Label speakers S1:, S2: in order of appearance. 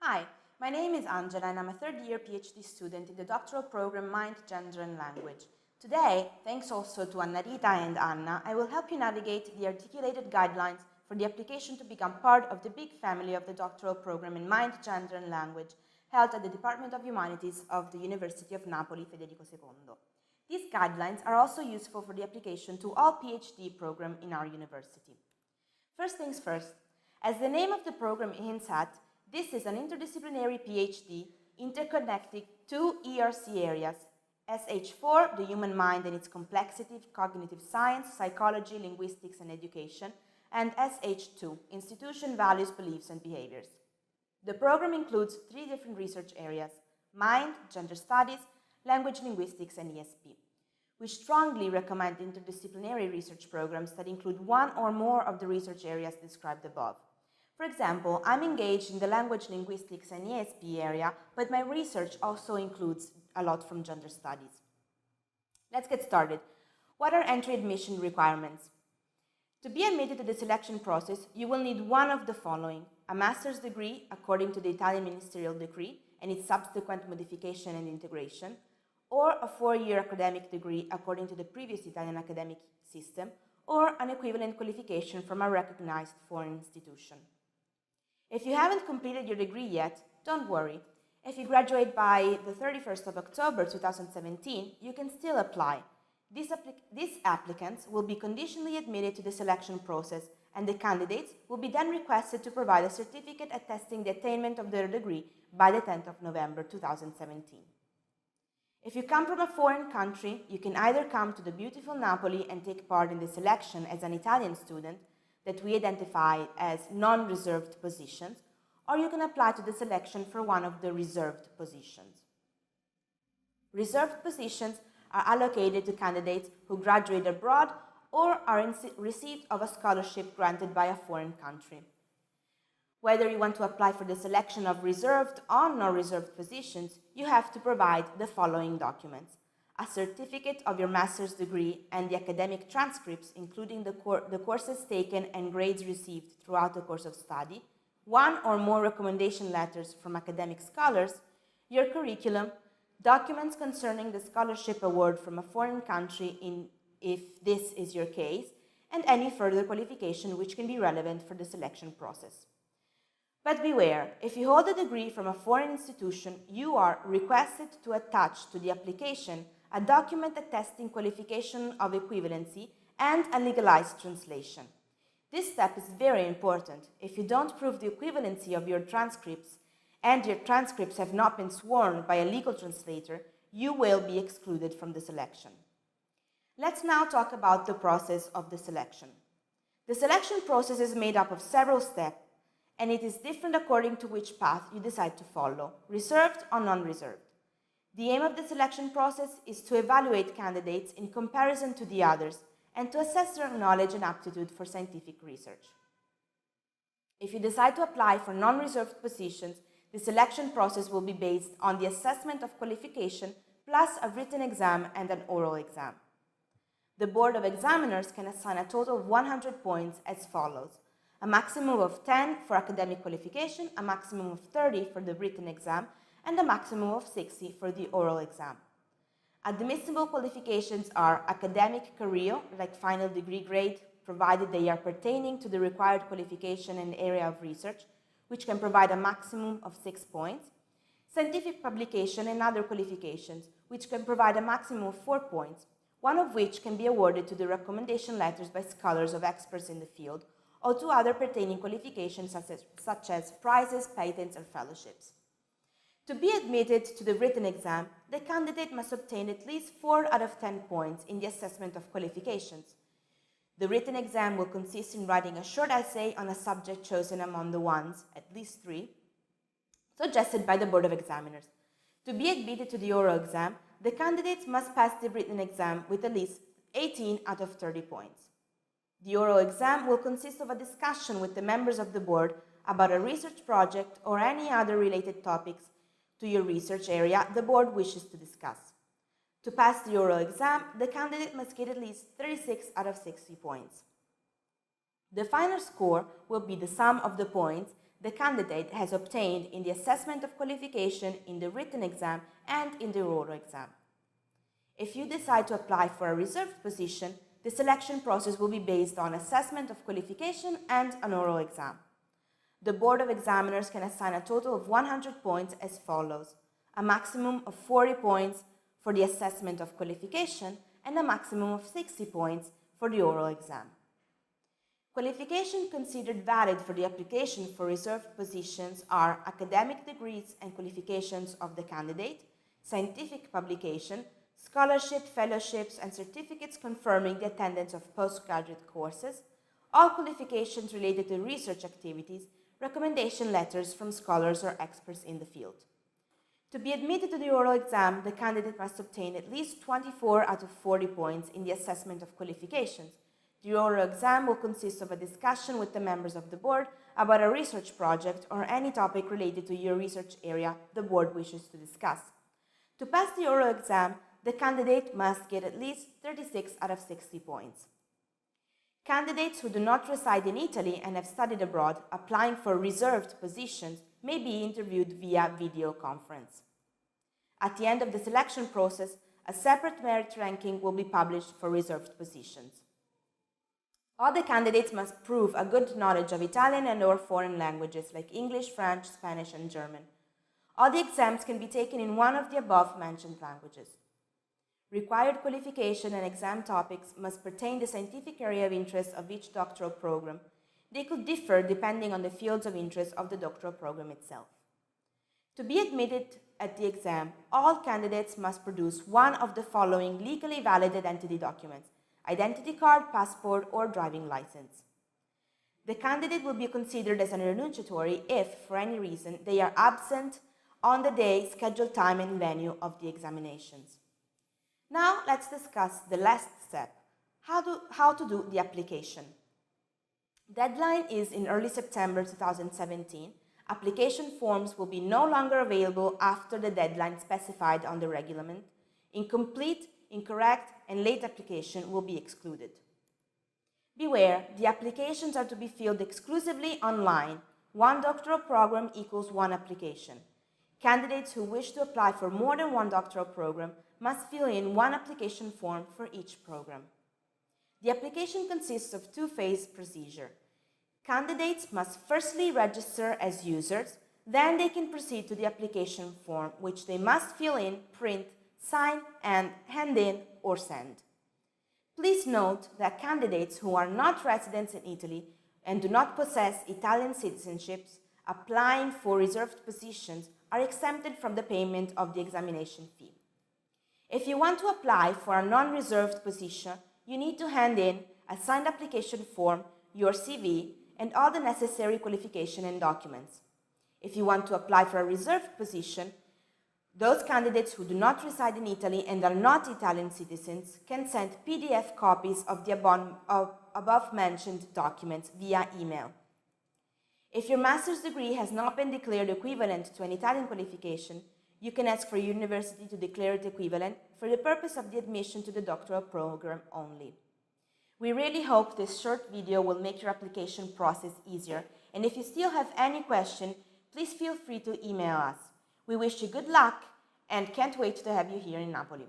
S1: Hi, my name is Angela and I'm a third-year PhD student in the doctoral program Mind, Gender and Language. Today, thanks also to Anna-Rita and Anna, I will help you navigate the articulated guidelines for the application to become part of the big family of the doctoral program in Mind, Gender and Language, held at the Department of Humanities of the University of Napoli Federico II. These guidelines are also useful for the application to all PhD program in our university. First things first, as the name of the program hints at, this is an interdisciplinary PhD interconnecting two ERC areas, SH4, the human mind and its complexity, cognitive science, psychology, linguistics and education, and SH2, institution, values, beliefs and behaviors. The program includes three different research areas, mind, gender studies, language linguistics and ESP. We strongly recommend interdisciplinary research programs that include one or more of the research areas described above. For example, I'm engaged in the language linguistics and ESP area, but my research also includes a lot from gender studies. Let's get started. What are entry admission requirements? To be admitted to the selection process, you will need one of the following: a master's degree according to the Italian ministerial decree and its subsequent modification and integration, or a 4-year academic degree according to the previous Italian academic system, or an equivalent qualification from a recognized foreign institution. If you haven't completed your degree yet, don't worry. If you graduate by the 31st of October 2017, you can still apply. These applicants will be conditionally admitted to the selection process, and the candidates will be then requested to provide a certificate attesting the attainment of their degree by the 10th of November 2017. If you come from a foreign country, you can either come to the beautiful Napoli and take part in the selection as an Italian student that we identify as non-reserved positions, or you can apply to the selection for one of the reserved positions. Reserved positions are allocated to candidates who graduate abroad or are in receipt of a scholarship granted by a foreign country. Whether you want to apply for the selection of reserved or non-reserved positions, you have to provide the following documents: a certificate of your master's degree and the academic transcripts, including the courses taken and grades received throughout the course of study, one or more recommendation letters from academic scholars, your curriculum, documents concerning the scholarship award from a foreign country if this is your case, and any further qualification which can be relevant for the selection process. But beware, if you hold a degree from a foreign institution, you are requested to attach to the application a document attesting qualification of equivalency and a legalized translation. This step is very important. If you don't prove the equivalency of your transcripts and your transcripts have not been sworn by a legal translator, you will be excluded from the selection. Let's now talk about the process of the selection. The selection process is made up of several steps, and it is different according to which path you decide to follow, reserved or non-reserved. The aim of the selection process is to evaluate candidates in comparison to the others and to assess their knowledge and aptitude for scientific research. If you decide to apply for non-reserved positions, the selection process will be based on the assessment of qualification plus a written exam and an oral exam. The Board of Examiners can assign a total of 100 points as follows: a maximum of 10 for academic qualification, a maximum of 30 for the written exam, and a maximum of 60 for the oral exam. Admissible qualifications are academic career, like final degree grade, provided they are pertaining to the required qualification and area of research, which can provide a maximum of 6 points, scientific publication and other qualifications, which can provide a maximum of 4 points, one of which can be awarded to the recommendation letters by scholars of experts in the field, or to other pertaining qualifications such as prizes, patents, or fellowships. To be admitted to the written exam, the candidate must obtain at least 4 out of 10 points in the assessment of qualifications. The written exam will consist in writing a short essay on a subject chosen among the ones, at least 3, suggested by the Board of Examiners. To be admitted to the oral exam, the candidates must pass the written exam with at least 18 out of 30 points. The oral exam will consist of a discussion with the members of the board about a research project or any other related topics to your research area the board wishes to discuss. To pass the oral exam, the candidate must get at least 36 out of 60 points. The final score will be the sum of the points the candidate has obtained in the assessment of qualification, in the written exam, and in the oral exam. If you decide to apply for a reserved position, the selection process will be based on assessment of qualification and an oral exam. The Board of Examiners can assign a total of 100 points as follows: a maximum of 40 points for the assessment of qualification and a maximum of 60 points for the oral exam. Qualifications considered valid for the application for reserved positions are academic degrees and qualifications of the candidate, scientific publication, scholarship, fellowships, and certificates confirming the attendance of postgraduate courses, all qualifications related to research activities, recommendation letters from scholars or experts in the field. To be admitted to the oral exam, the candidate must obtain at least 24 out of 40 points in the assessment of qualifications. The oral exam will consist of a discussion with the members of the board about a research project or any topic related to your research area the board wishes to discuss. To pass the oral exam, the candidate must get at least 36 out of 60 points. Candidates who do not reside in Italy and have studied abroad applying for reserved positions may be interviewed via video conference. At the end of the selection process, a separate merit ranking will be published for reserved positions. All the candidates must prove a good knowledge of Italian and/or foreign languages like English, French, Spanish, and German. All the exams can be taken in one of the above-mentioned languages. Required qualification and exam topics must pertain to the scientific area of interest of each doctoral program. They could differ depending on the fields of interest of the doctoral program itself. To be admitted at the exam, all candidates must produce one of the following legally valid identity documents: identity card, passport, or driving license. The candidate will be considered as an renunciatory if, for any reason, they are absent on the day, scheduled time, and venue of the examinations. Now let's discuss the last step, how to do the application. Deadline is in early September 2017. Application forms will be no longer available after the deadline specified on the regulation. Incomplete, incorrect, and late application will be excluded. Beware, the applications are to be filled exclusively online. One doctoral program equals one application. Candidates who wish to apply for more than one doctoral program must fill in one application form for each program. The application consists of two-phase procedure. Candidates must firstly register as users, then they can proceed to the application form, which they must fill in, print, sign, and hand in or send. Please note that candidates who are not residents in Italy and do not possess Italian citizenships applying for reserved positions are exempted from the payment of the examination fee. If you want to apply for a non-reserved position, you need to hand in a signed application form, your CV, and all the necessary qualification and documents. If you want to apply for a reserved position, those candidates who do not reside in Italy and are not Italian citizens can send PDF copies of the above-mentioned documents via email. If your master's degree has not been declared equivalent to an Italian qualification, you can ask for your university to declare it equivalent for the purpose of the admission to the doctoral program only. We really hope this short video will make your application process easier, and if you still have any question, please feel free to email us. We wish you good luck and can't wait to have you here in Napoli.